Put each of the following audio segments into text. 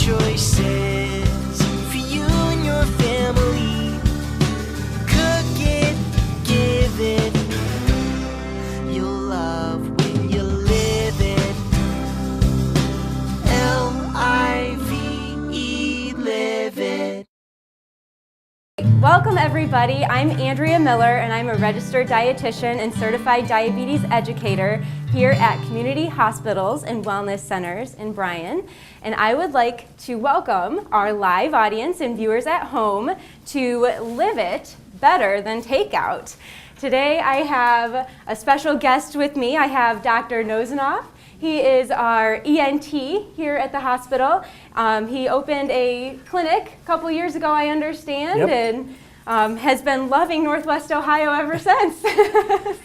choices for you and your family. Cook it, give it. You'll love when you live it. L-I-V-E, live it. Welcome everybody, I'm Andrea Miller and I'm a registered dietitian and certified diabetes educator here at community hospitals and wellness centers in Bryan. And I would like to welcome our live audience and viewers at home to Live It Better Than Takeout. Today I have a special guest with me. I have Dr. Nozenoff. He is our ENT here at the hospital. He opened a clinic a couple years ago, I understand, Yep. and has been loving Northwest Ohio ever since.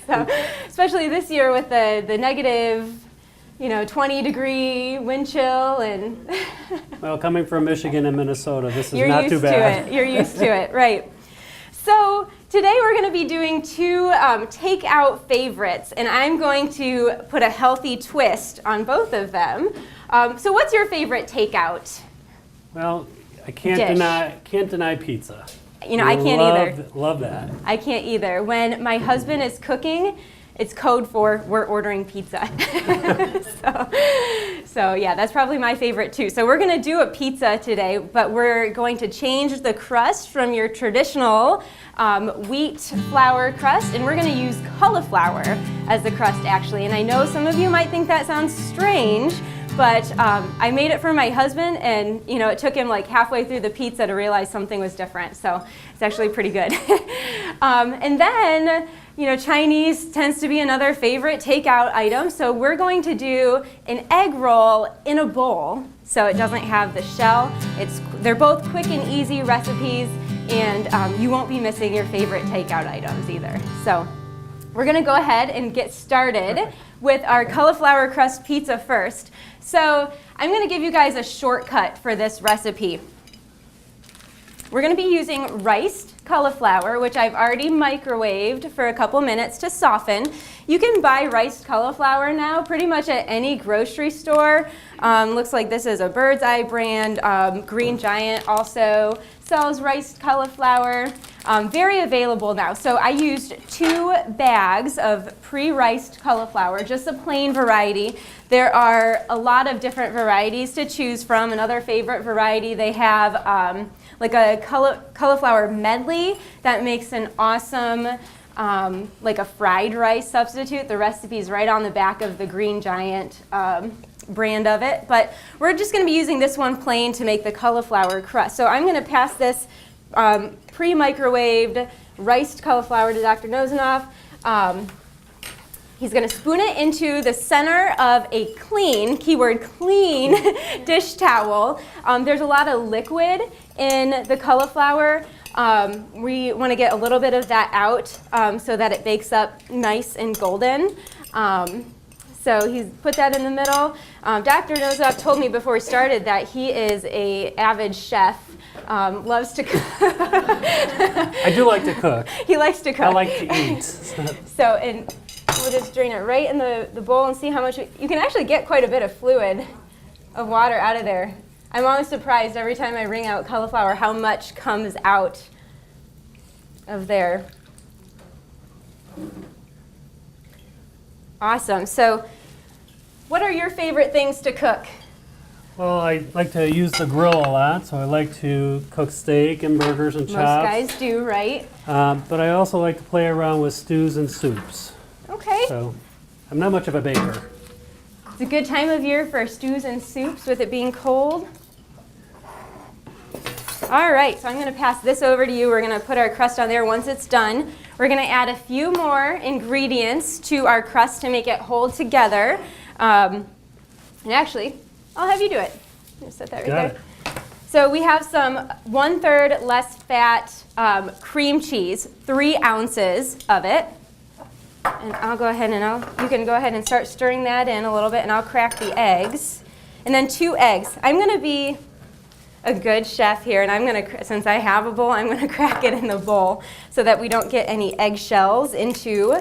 So, especially this year with the negative, 20-degree wind chill and. Well, coming from Michigan and Minnesota, this is You're not used too bad. to it. You're used to it, right? So today we're going to be doing two takeout favorites, and I'm going to put a healthy twist on both of them. So what's your favorite takeout? Well, I can't deny pizza. I can't either. Love that. I can't either. When my husband is cooking, it's code for we're ordering pizza. So yeah, that's probably my favorite too. So we're going to do a pizza today, but we're going to change the crust from your traditional wheat flour crust, and we're going to use cauliflower as the crust actually. And I know some of you might think that sounds strange, but I made it for my husband, and it took him like halfway through the pizza to realize something was different. So it's actually pretty good. And then, Chinese tends to be another favorite takeout item. So we're going to do an egg roll in a bowl, so it doesn't have the shell. They're both quick and easy recipes, and you won't be missing your favorite takeout items either. So we're going to go ahead and get started with our cauliflower crust pizza first. So I'm going to give you guys a shortcut for this recipe. We're going to be using riced cauliflower, which I've already microwaved for a couple minutes to soften. You can buy riced cauliflower now pretty much at any grocery store. Looks like this is a Bird's Eye brand. Green Giant also sells riced cauliflower. Very available now. So I used 2 bags of pre-riced cauliflower, just a plain variety. There are a lot of different varieties to choose from. Another favorite variety they have like a cauliflower medley that makes an awesome like a fried rice substitute. The recipe's right on the back of the Green Giant brand of it. But we're just going to be using this one plain to make the cauliflower crust. So I'm going to pass this pre-microwaved riced cauliflower to Dr. Nozenoff. He's going to spoon it into the center of a clean, keyword clean, dish towel. There's a lot of liquid in the cauliflower. We want to get a little bit of that out so that it bakes up nice and golden. So he's put that in the middle. Dr. Nozenoff told me before we started that he is an avid chef. Loves to cook. I do like to cook. He likes to cook. I like to eat. So, and we'll just drain it right in the bowl and see how much. You can actually get quite a bit of fluid of water out of there. I'm always surprised every time I wring out cauliflower how much comes out of there. Awesome. So, what are your favorite things to cook? Well, I like to use the grill a lot, so I like to cook steak and burgers and chops. Most guys do, right? But I also like to play around with stews and soups. Okay. So I'm not much of a baker. It's a good time of year for stews and soups with it being cold. All right, so I'm going to pass this over to you. We're going to put our crust on there. Once it's done, we're going to add a few more ingredients to our crust to make it hold together. And actually, I'll have you do it. Just set that right there. So we have some 1/3 less fat cream cheese, 3 ounces of it. And I'll go ahead and you can go ahead and start stirring that in a little bit, and I'll crack the eggs. And then 2 eggs. I'm going to be a good chef here, and since I have a bowl, I'm going to crack it in the bowl so that we don't get any eggshells into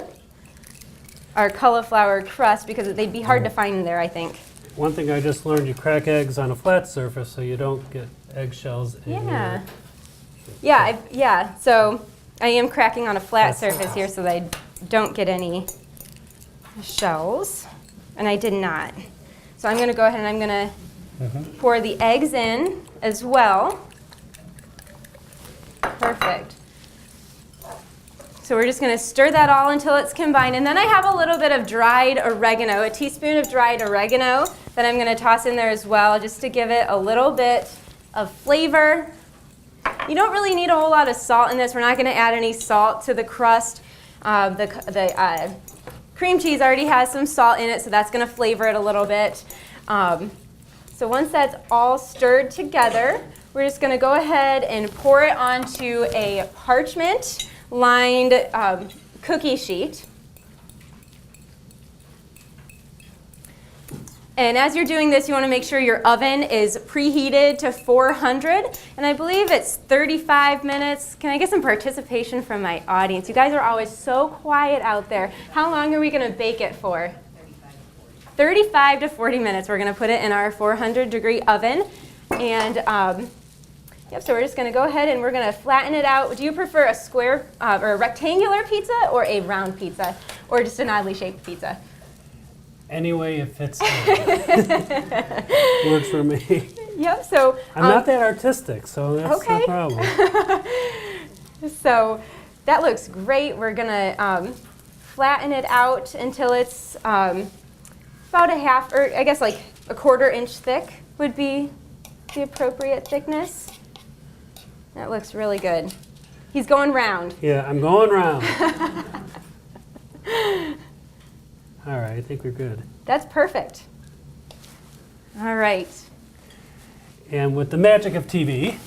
our cauliflower crust, because they'd be hard to find in there, I think. one thing I just learned, you crack eggs on a flat surface so you don't get eggshells in Yeah. your... Yeah, so I am cracking on a flat That's surface here so that I don't get any shells, and I did not. So I'm going to go ahead and I'm going to pour the eggs in as well. Perfect. So we're just going to stir that all until it's combined. And then I have a little bit of dried oregano, a teaspoon of dried oregano that I'm going to toss in there as well, just to give it a little bit of flavor. You don't really need a whole lot of salt in this. We're not going to add any salt to the crust. The cream cheese already has some salt in it, so that's going to flavor it a little bit. So once that's all stirred together, we're just going to go ahead and pour it onto a parchment lined cookie sheet. And as you're doing this, you want to make sure your oven is preheated to 400. And I believe it's 35 minutes. Can I get some participation from my audience? You guys are always so quiet out there. How long are we going to bake it for? 35 to 40 minutes. We're going to put it in our 400-degree oven. And so we're just going to go ahead and we're going to flatten it out. Do you prefer a square or a rectangular pizza or a round pizza or just an oddly shaped pizza? Any way it fits works for me. Yep, so... I'm not that artistic, so that's okay. no problem. So that looks great. We're going to flatten it out until it's about a half, or I guess like a 1/4 inch thick would be the appropriate thickness. That looks really good. He's going round. Yeah, I'm going round. All right, I think we're good. That's perfect. All right. And with the magic of TV,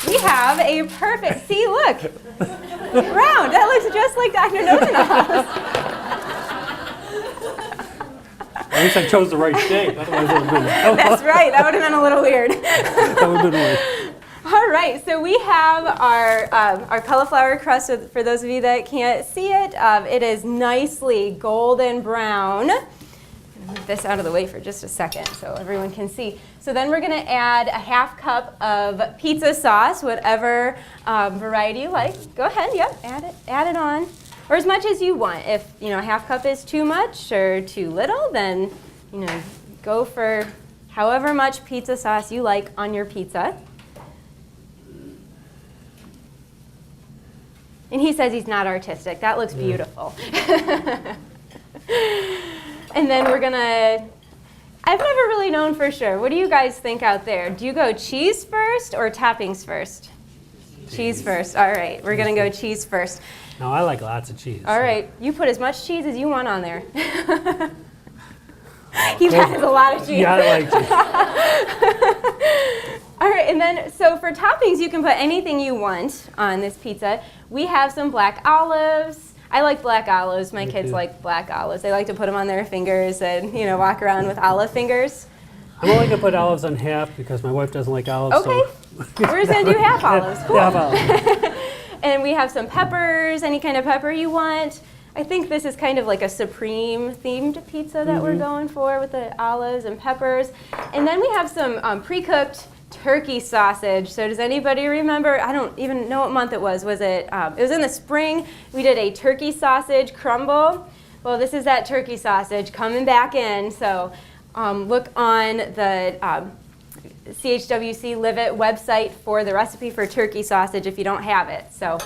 we have a perfect, see, look, round. That looks just like Dr. Nosenhouse. at least I chose the right shape. Otherwise, it would have been. That's right. That would have been a little weird. That would have been weird. All right, so we have our cauliflower crust. So for those of you that can't see it, it is nicely golden brown. Move this out of the way for just a second so everyone can see. So then we're going to add a 1/2 cup of pizza sauce, whatever variety you like. Go ahead, yep, add it on, or as much as you want. If a 1/2 cup is too much or too little, then go for however much pizza sauce you like on your pizza. And he says he's not artistic. That looks beautiful. And then we're gonna, I've never really known for sure. What do you guys think out there? Do you go cheese first or toppings first? Cheese first. All right, we're gonna go cheese first. No, I like lots of cheese. All right, you put as much cheese as you want on there. He has a lot of cheese. Yeah, I like cheese. All right, and then, so for toppings, you can put anything you want on this pizza. We have some black olives. I like black olives. My kids like black olives. They like to put them on their fingers and, walk around with olive fingers. I'm only going to put olives on half because my wife doesn't like olives. Okay, we're just going to do half olives. Cool. Half olives. And we have some peppers, any kind of pepper you want. I think this is kind of like a supreme-themed pizza that we're going for with the olives and peppers. And then we have some pre-cooked turkey sausage. So does anybody remember? I don't even know what month it was. Was it? It was in the spring. We did a turkey sausage crumble. Well, this is that turkey sausage coming back in. So look on the CHWC Live It website for the recipe for turkey sausage if you don't have it. So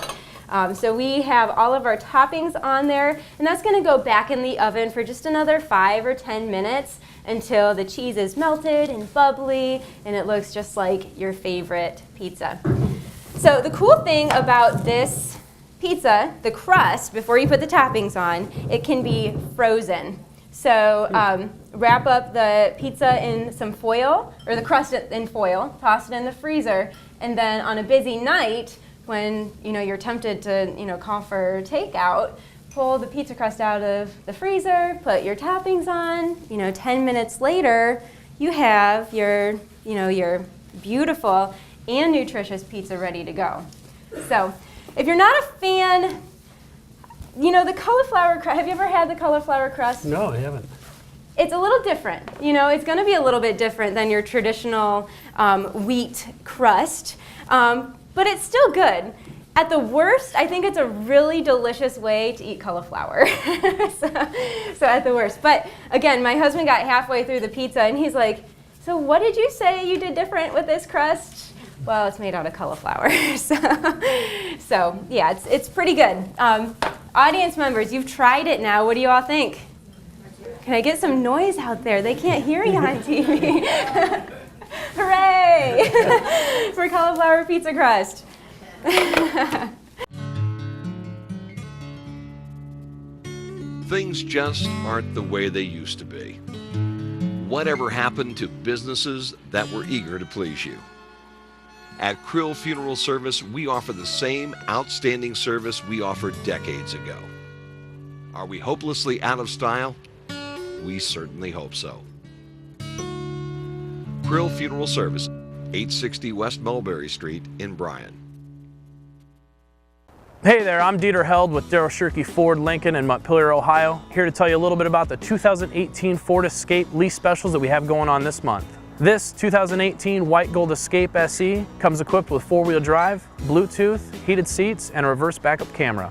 we have all of our toppings on there, and that's going to go back in the oven for just another 5 or 10 minutes until the cheese is melted and bubbly and it looks just like your favorite pizza. So the cool thing about this pizza, the crust, before you put the toppings on, it can be frozen. So wrap up the pizza in some foil, or the crust in foil, toss it in the freezer, and then on a busy night, when you're tempted to call for takeout, pull the pizza crust out of the freezer, put your toppings on. 10 minutes later, you have your beautiful and nutritious pizza ready to go. So, if you're not a fan, You know, the cauliflower crust, have you ever had the cauliflower crust? No, I haven't. It's a little different. You know, it's going to be a little bit different than your traditional wheat crust, but it's still good. At the worst, I think it's a really delicious way to eat cauliflower. so at the worst. But again, my husband got halfway through the pizza and he's like, so what did you say you did different with this crust? Well, it's made out of cauliflower. so yeah, it's pretty good. Audience members, you've tried it now. What do you all think? Can I get some noise out there? They can't hear you on TV. Hooray for cauliflower pizza crust. Things just aren't the way they used to be. Whatever happened to businesses that were eager to please you? At Krill Funeral Service, we offer the same outstanding service we offered decades ago. Are we hopelessly out of style? We certainly hope so. Krill Funeral Service, 860 West Mulberry Street in Bryan. Hey there, I'm Dieter Held with Darryl Shirkey Ford Lincoln in Montpelier, Ohio. Here to tell you a little bit about the 2018 Ford Escape lease specials that we have going on this month. This 2018 White Gold Escape SE comes equipped with 4-wheel drive, Bluetooth, heated seats, and a reverse backup camera.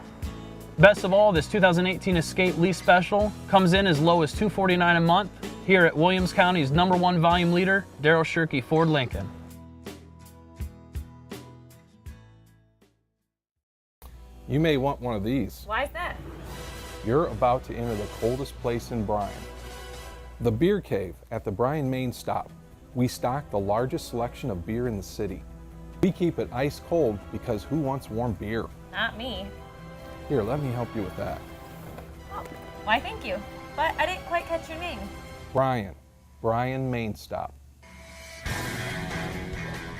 Best of all, this 2018 Escape lease special comes in as low as $249 a month here at Williams County's #1 volume leader, Darryl Shirkey Ford Lincoln. You may want one of these. Why is that? You're about to enter the coldest place in Bryan. The Beer Cave at the Bryan main stop. We stock the largest selection of beer in the city. We keep it ice cold because who wants warm beer? Not me. Here, let me help you with that. Oh, why thank you. But I didn't quite catch your name. Bryan main stop.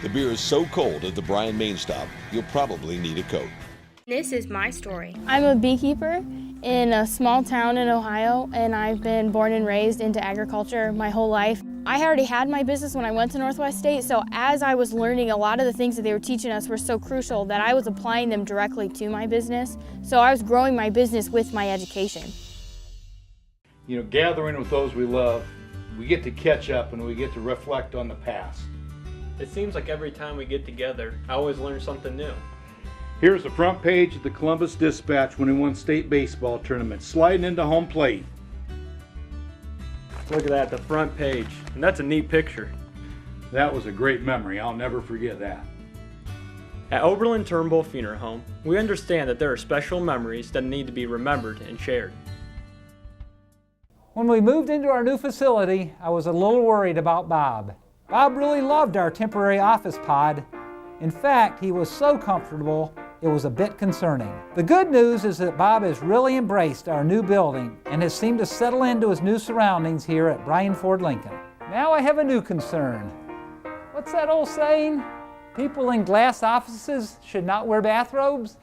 The beer is so cold at the Bryan main stop, you'll probably need a coat. This is my story. I'm a beekeeper in a small town in Ohio, and I've been born and raised into agriculture my whole life. I already had my business when I went to Northwest State, so as I was learning, a lot of the things that they were teaching us were so crucial that I was applying them directly to my business. So I was growing my business with my education. You know, gathering with those we love, we get to catch up and we get to reflect on the past. It seems like every time we get together, I always learn something new. Here's the front page of the Columbus Dispatch when he won state baseball tournament, sliding into home plate. Look at that, the front page. And that's a neat picture. That was a great memory. I'll never forget that. At Oberlin Turnbull Funeral Home, we understand that there are special memories that need to be remembered and shared. When we moved into our new facility, I was a little worried about Bob. Bob really loved our temporary office pod. In fact, he was so comfortable, it was a bit concerning. The good news is that Bob has really embraced our new building and has seemed to settle into his new surroundings here at Bryan Ford Lincoln. Now I have a new concern. What's that old saying? People in glass offices should not wear bathrobes?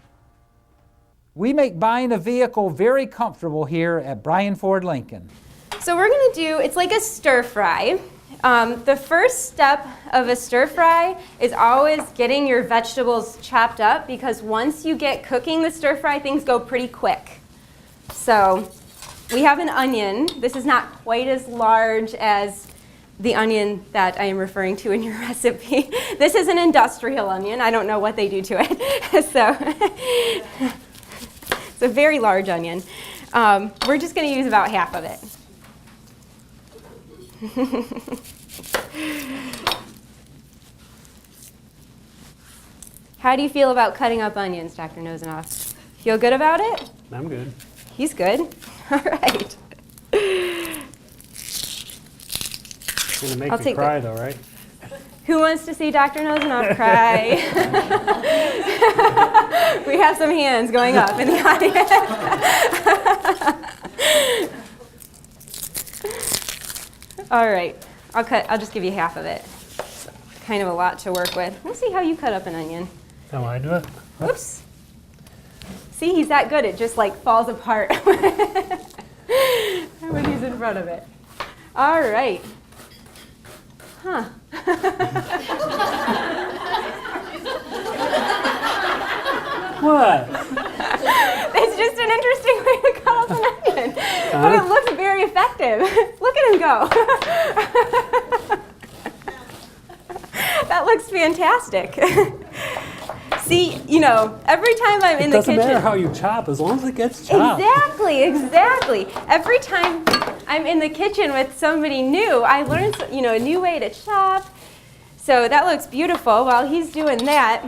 We make buying a vehicle very comfortable here at Bryan Ford Lincoln. So we're going to do, it's like a stir fry. The first step of a stir fry is always getting your vegetables chopped up, because once you get cooking the stir fry, things go pretty quick. So we have an onion. This is not quite as large as the onion that I am referring to in your recipe. This is an industrial onion. I don't know what they do to it. So it's a very large onion. We're just going to use about half of it. How do you feel about cutting up onions, Dr. Nosenoff? Feel good about it? I'm good. He's good. All right. It's going to make me cry though, right? Who wants to see Dr. Nosenoff cry? We have some hands going up in the audience. All right, I'll just give you half of it. It's kind of a lot to work with. Let's see how you cut up an onion. How I do it? Oops. See, he's that good, it just like falls apart when he's in front of it. All right. Huh. What? It's just an interesting way to cut up an onion. But it looks very effective. Look at him go. That looks fantastic. See, you know, every time I'm in the kitchen. It doesn't matter how you chop, as long as it gets chopped. Exactly. Every time I'm in the kitchen with somebody new, I learn, you know, a new way to chop. So that looks beautiful. While he's doing that,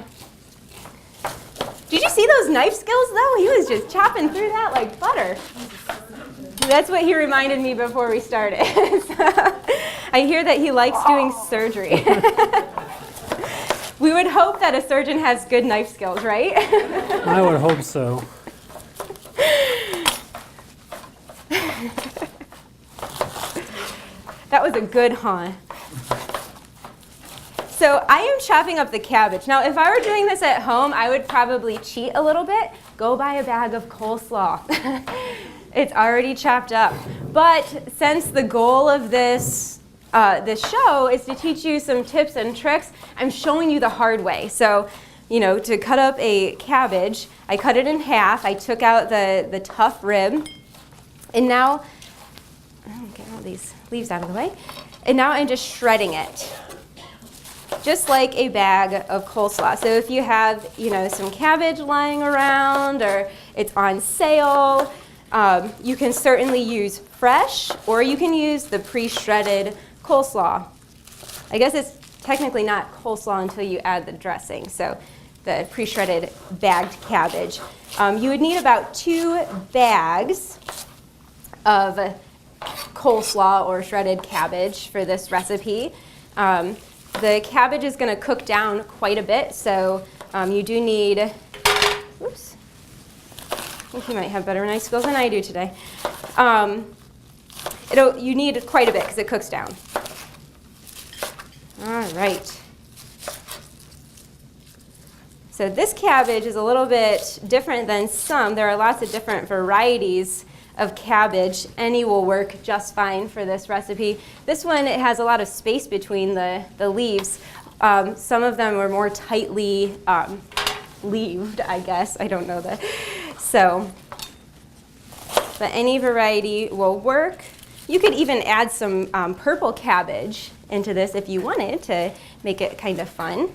did you see those knife skills though? He was just chopping through that like butter. That's what he reminded me before we started. So, I hear that he likes doing surgery. We would hope that a surgeon has good knife skills, right? I would hope so. That was a good huh. So I am chopping up the cabbage. Now, if I were doing this at home, I would probably cheat a little bit. Go buy a bag of coleslaw. It's already chopped up. But since the goal of this show is to teach you some tips and tricks, I'm showing you the hard way. So, you know, to cut up a cabbage, I cut it in half. I took out the tough rib. And now, get all these leaves out of the way. And now I'm just shredding it, just like a bag of coleslaw. So if you have, you know, some cabbage lying around or it's on sale, you can certainly use fresh, or you can use the pre-shredded coleslaw. I guess it's technically not coleslaw until you add the dressing, so the pre-shredded bagged cabbage. You would need about 2 bags of coleslaw or shredded cabbage for this recipe. The cabbage is going to cook down quite a bit, so you do need, oops, I think you might have better knife skills than I do today. You need quite a bit because it cooks down. All right. So this cabbage is a little bit different than some. There are lots of different varieties of cabbage. Any will work just fine for this recipe. This one, it has a lot of space between the leaves. Some of them are more tightly leaved, I guess. I don't know that. So, but any variety will work. You could even add some purple cabbage into this if you wanted to make it kind of fun.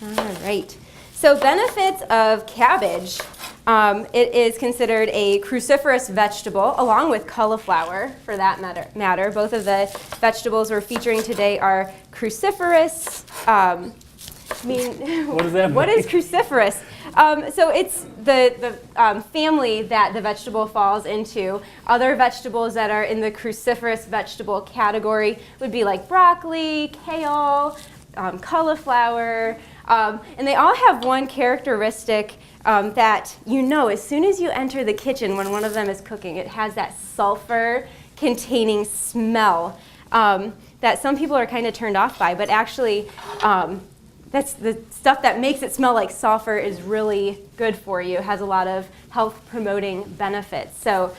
All right. So benefits of cabbage. It is considered a cruciferous vegetable, along with cauliflower, for that matter. Both of the vegetables we're featuring today are cruciferous. What does that mean? What is cruciferous? So it's the family that the vegetable falls into. Other vegetables that are in the cruciferous vegetable category would be like broccoli, kale, cauliflower, and they all have one characteristic that you know as soon as you enter the kitchen when one of them is cooking. It has that sulfur-containing smell that some people are kind of turned off by, but actually that's the stuff that makes it smell like sulfur is really good for you. It has a lot of health-promoting benefits. So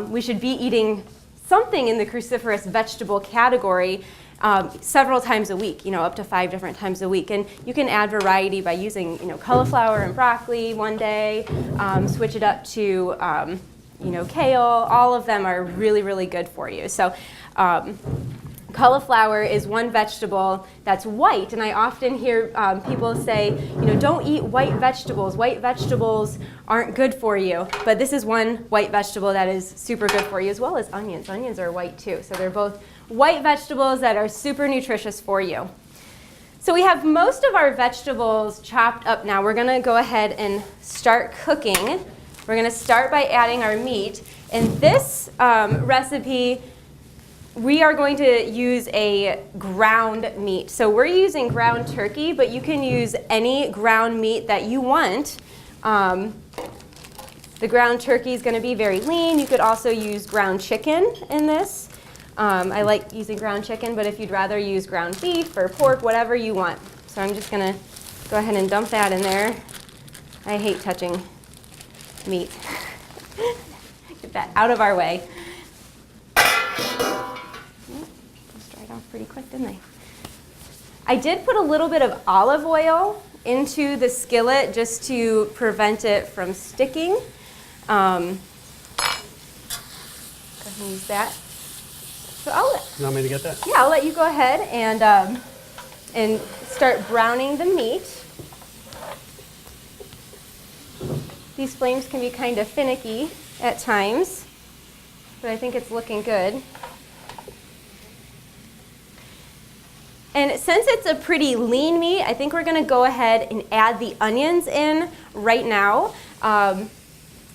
we should be eating something in the cruciferous vegetable category several times a week, you know, up to 5 different times a week. And you can add variety by using, you know, cauliflower and broccoli one day, switch it up to, you know, kale. All of them are really, really good for you. So cauliflower is one vegetable that's white, and I often hear people say, you know, don't eat white vegetables. White vegetables aren't good for you. But this is one white vegetable that is super good for you, as well as onions. Onions are white too, so they're both white vegetables that are super nutritious for you. So we have most of our vegetables chopped up now. We're gonna go ahead and start cooking. We're gonna start by adding our meat. In this recipe, we are going to use a ground meat. So we're using ground turkey, but you can use any ground meat that you want. The ground turkey is gonna be very lean. You could also use ground chicken in this. I like using ground chicken, but if you'd rather use ground beef or pork, whatever you want. So I'm just gonna go ahead and dump that in there. I hate touching meat. Get that out of our way. Just dried off pretty quick, didn't I? I did put a little bit of olive oil into the skillet just to prevent it from sticking. Go ahead and use that. So You want me to get that? yeah, I'll let you go ahead and start browning the meat. These flames can be kind of finicky at times, but I think it's looking good. And since it's a pretty lean meat, I think we're going to go ahead and add the onions in right now.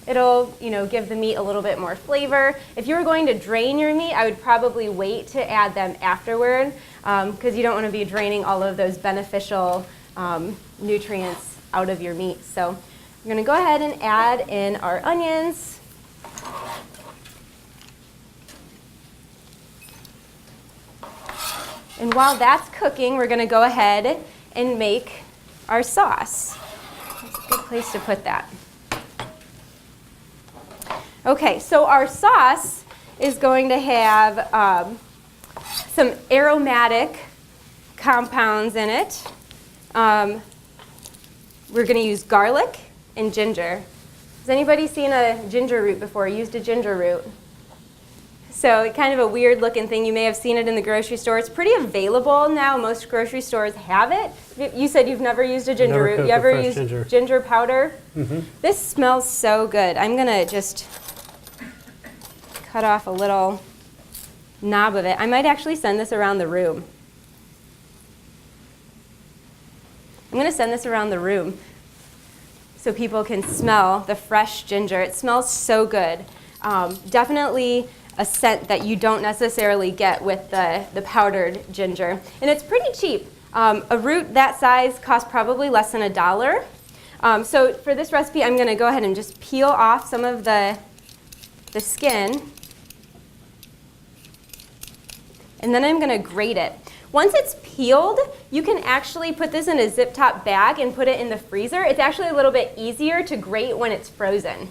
It'll, give the meat a little bit more flavor. If you were going to drain your meat, I would probably wait to add them afterward because you don't want to be draining all of those beneficial nutrients out of your meat. So I'm going to go ahead and add in our onions. And while that's cooking, we're going to go ahead and make our sauce. That's a good place to put that. Okay, so our sauce is going to have some aromatic compounds in it. We're going to use garlic and ginger. Has anybody seen a ginger root before? Used a ginger root? So kind of a weird looking thing. You may have seen it in the grocery store. It's pretty available now. Most grocery stores have it. You said you've never used a ginger root. You ever used ginger powder? Mm-hmm. This smells so good. I'm going to just cut off a little knob of it. I might actually send this around the room. I'm going to send this around the room so people can smell the fresh ginger. It smells so good. Definitely a scent that you don't necessarily get with the powdered ginger. And it's pretty cheap. A root that size costs probably less than $1. So for this recipe, I'm going to go ahead and just peel off some of the skin. And then I'm going to grate it. Once it's peeled, you can actually put this in a zip top bag and put it in the freezer. It's actually a little bit easier to grate when it's frozen.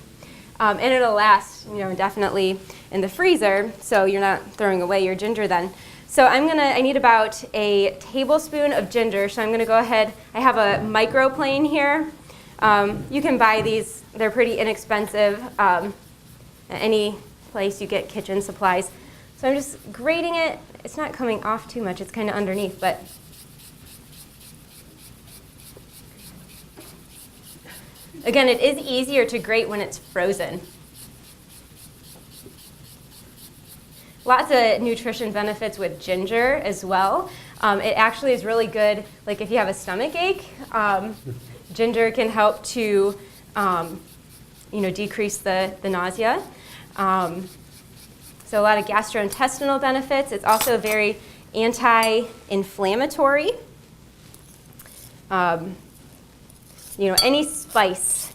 And it'll last, definitely in the freezer, so you're not throwing away your ginger then. So I need about a tablespoon of ginger, so I'm gonna go ahead. I have a microplane here. You can buy these, they're pretty inexpensive at any place you get kitchen supplies. So I'm just grating it. It's not coming off too much, it's kind of underneath, but again, it is easier to grate when it's frozen. Lots of nutrition benefits with ginger as well. It actually is really good, like if you have a stomach ache, ginger can help to decrease the nausea. So a lot of gastrointestinal benefits. It's also very anti-inflammatory. Any spice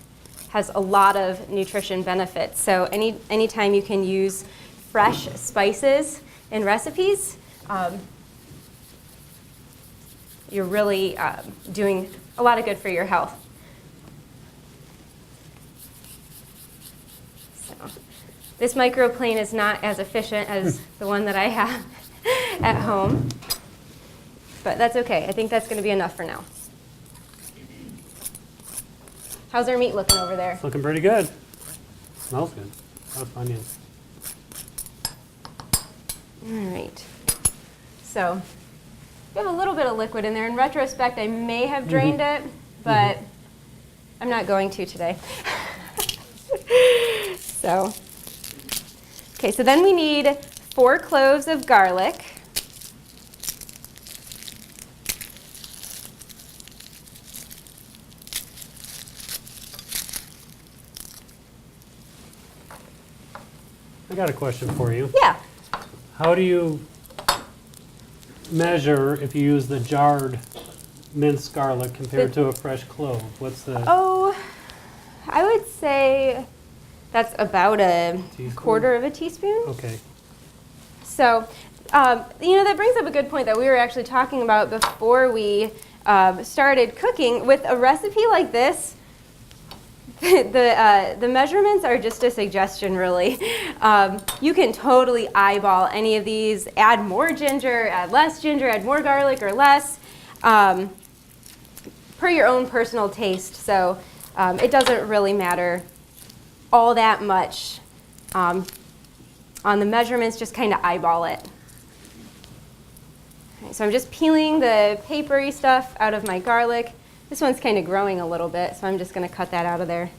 has a lot of nutrition benefits. So anytime you can use fresh spices in recipes, you're really doing a lot of good for your health. So this microplane is not as efficient as the one that I have at home, but that's okay. I think that's going to be enough for now. How's our meat looking over there? It's looking pretty good. Smells good. Lots of onions. All right. So we have a little bit of liquid in there. In retrospect, I may have drained it, but I'm not going to today. So, okay, so then we need 4 cloves of garlic. I got a question for you. Yeah. How do you measure if you use the jarred minced garlic compared to a fresh clove? What's the... Oh, I would say that's about a quarter of a teaspoon. Okay. So, that brings up a good point that we were actually talking about before we started cooking. With a recipe like this, the measurements are just a suggestion, really. You can totally eyeball any of these, add more ginger, add less ginger, add more garlic or less. per your own personal taste, so it doesn't really matter all that much on the measurements, just kind of eyeball it. Okay, so I'm just peeling the papery stuff out of my garlic. This one's kind of growing a little bit, so I'm just going to cut that out of there.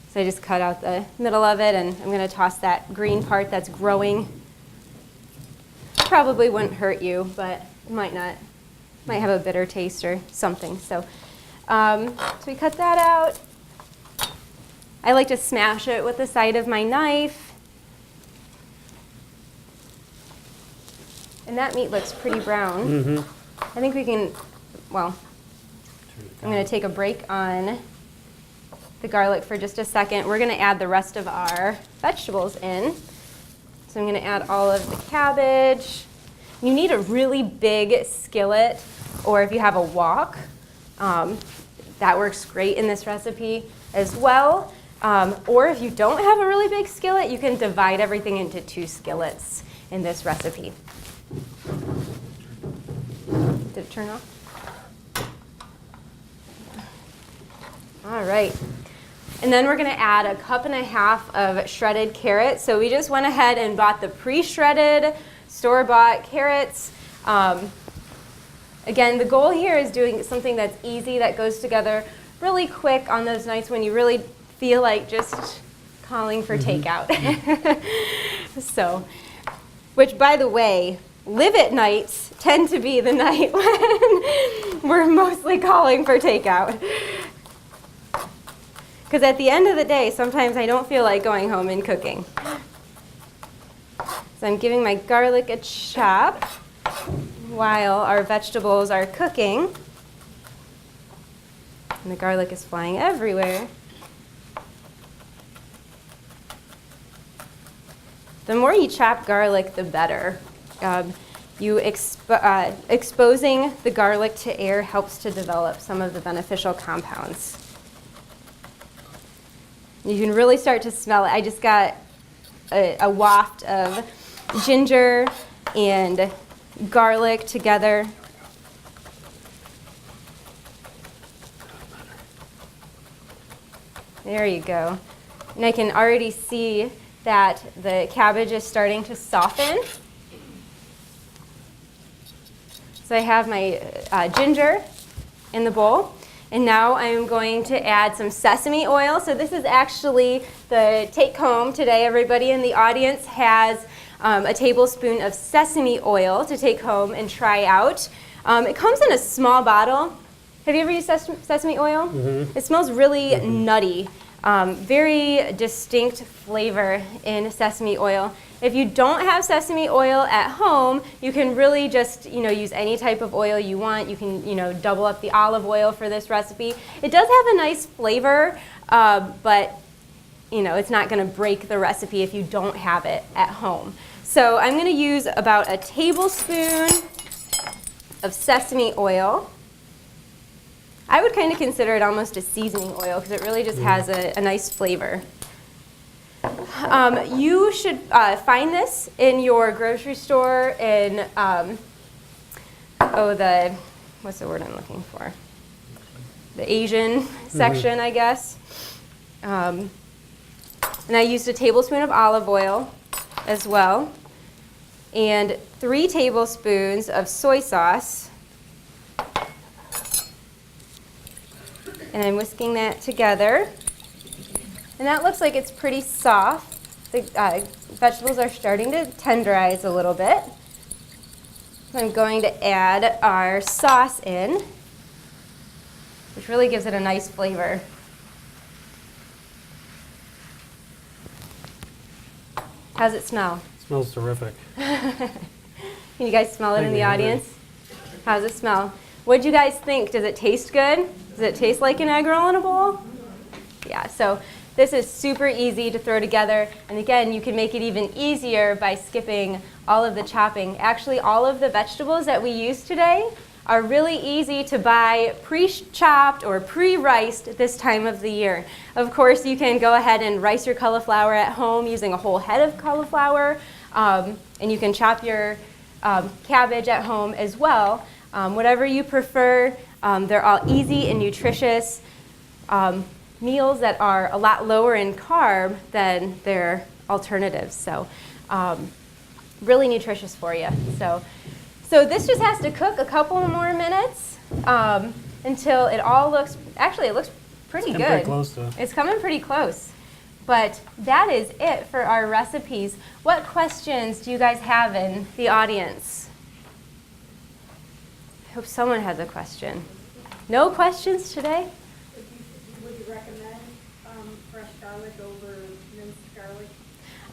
So I just cut out the middle of it, and I'm going to toss that green part that's growing. Probably wouldn't hurt you, but it might not. Might have a bitter taste or something. So we cut that out. I like to smash it with the side of my knife. And that meat looks pretty brown. Mm-hmm. I think we can, well, I'm going to take a break on the garlic for just a second. We're going to add the rest of our vegetables in. So I'm going to add all of the cabbage. You need a really big skillet, or if you have a wok, that works great in this recipe as well. Or if you don't have a really big skillet, you can divide everything into 2 skillets in this recipe. Did it turn off? All right. And then we're going to add a 1.5 cups of shredded carrots. So we just went ahead and bought the pre-shredded, store-bought carrots. Again, the goal here is doing something that's easy, that goes together really quick on those nights when you really feel like just calling for takeout. So, which, by the way, live-it nights tend to be the night when we're mostly calling for takeout. Because at the end of the day, sometimes I don't feel like going home and cooking. So I'm giving my garlic a chop while our vegetables are cooking. And the garlic is flying everywhere. The more you chop garlic, the better. Exposing the garlic to air helps to develop some of the beneficial compounds. You can really start to smell it. I just got a waft of ginger and garlic together. There you go. And I can already see that the cabbage is starting to soften. So I have my ginger in the bowl. And now I'm going to add some sesame oil. So this is actually the take home today. Everybody in the audience has a tablespoon of sesame oil to take home and try out. It comes in a small bottle. Have you ever used sesame oil? Mm-hmm. It smells really nutty. Very distinct flavor in sesame oil. If you don't have sesame oil at home, you can really just, use any type of oil you want. You can, double up the olive oil for this recipe. It does have a nice flavor, but, it's not going to break the recipe if you don't have it at home. So I'm going to use about a tablespoon of sesame oil. I would kind of consider it almost a seasoning oil because it really just has a nice flavor. You should find this in your grocery store in, what's the word I'm looking for? The Asian section, I guess. And I used a tablespoon of olive oil as well, and 3 tablespoons of soy sauce. And I'm whisking that together. And that looks like it's pretty soft. The vegetables are starting to tenderize a little bit. So I'm going to add our sauce in, which really gives it a nice flavor. How's it smell? It smells terrific. Can you guys smell it in the audience? How's it smell? What'd you guys think? Does it taste good? Does it taste like an egg roll in a bowl? Yeah, so this is super easy to throw together. And again, you can make it even easier by skipping all of the chopping. Actually, all of the vegetables that we use today are really easy to buy pre-chopped or pre-riced this time of the year. Of course, you can go ahead and rice your cauliflower at home using a whole head of cauliflower. And you can chop your cabbage at home as well. Whatever you prefer, they're all easy and nutritious meals that are a lot lower in carb than their alternatives. So really nutritious for you. So this just has to cook a couple more minutes until it all looks, actually it looks pretty good. Pretty close to. It's coming pretty close. But that is it for our recipes. What questions do you guys have in the audience? I hope someone has a question. No questions today? Would you recommend fresh garlic over minced garlic?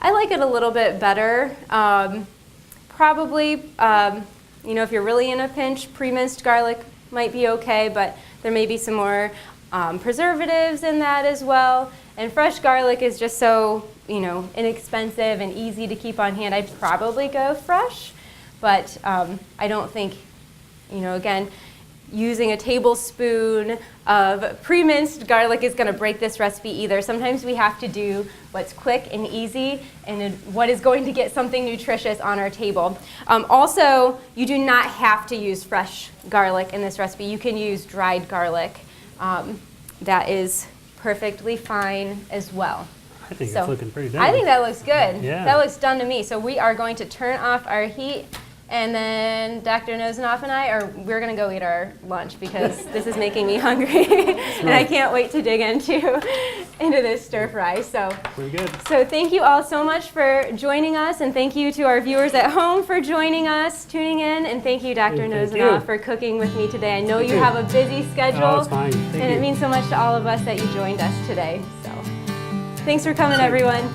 I like it a little bit better. Probably, you know, if you're really in a pinch, pre-minced garlic might be okay, but there may be some more preservatives in that as well. And fresh garlic is just so, you know, inexpensive and easy to keep on hand. I'd probably go fresh, but I don't think, you know, again, using a tablespoon of pre-minced garlic is going to break this recipe either. Sometimes we have to do what's quick and easy and what is going to get something nutritious on our table. Also, you do not have to use fresh garlic in this recipe. You can use dried garlic. That is perfectly fine as well. I think it's looking pretty done. I think that looks good. Yeah. That looks done to me. So we are going to turn off our heat, and then Dr. Nosenoff and we're going to go eat our lunch because this is making me hungry, and I can't wait to dig into this stir fry. So pretty good. So thank you all so much for joining us, and thank you to our viewers at home for joining us, tuning in, and thank you, Dr. Nosenoff, for cooking with me today. I know you have a busy schedule, Oh, it's fine. Thank and you. it means so much to all of us that you joined us today. So thanks for coming, everyone.